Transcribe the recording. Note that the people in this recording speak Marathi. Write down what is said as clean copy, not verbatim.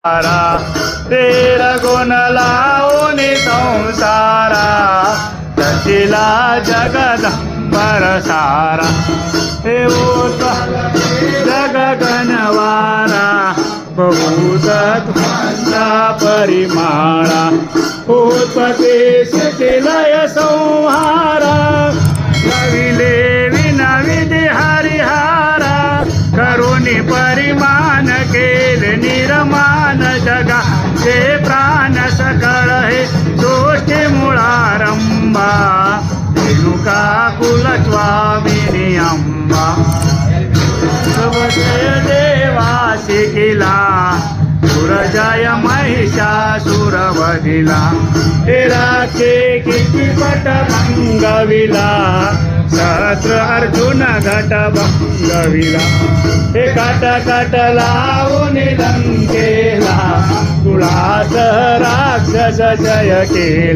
तेर गुण लावून संसारा रचिला जगदंबर सारा हे ओत जग गणवारा बहुत परिमाणा उत्पत्ती लय संहारा कविले विनविधी हरिहारा करुणी परिमाण केले निर्माण जगा ते प्राण सकळ हे सृष्टी मुळारंभा रेणुका कुलस्वामिनी अंबा देवा शिकिला सुरजय महिषासुर वधिला राखे किती पट भंगविला सहस्र अर्जुन घट भंगविला हे काट काट लावून लंकेला कुळास राक्षस जय केला.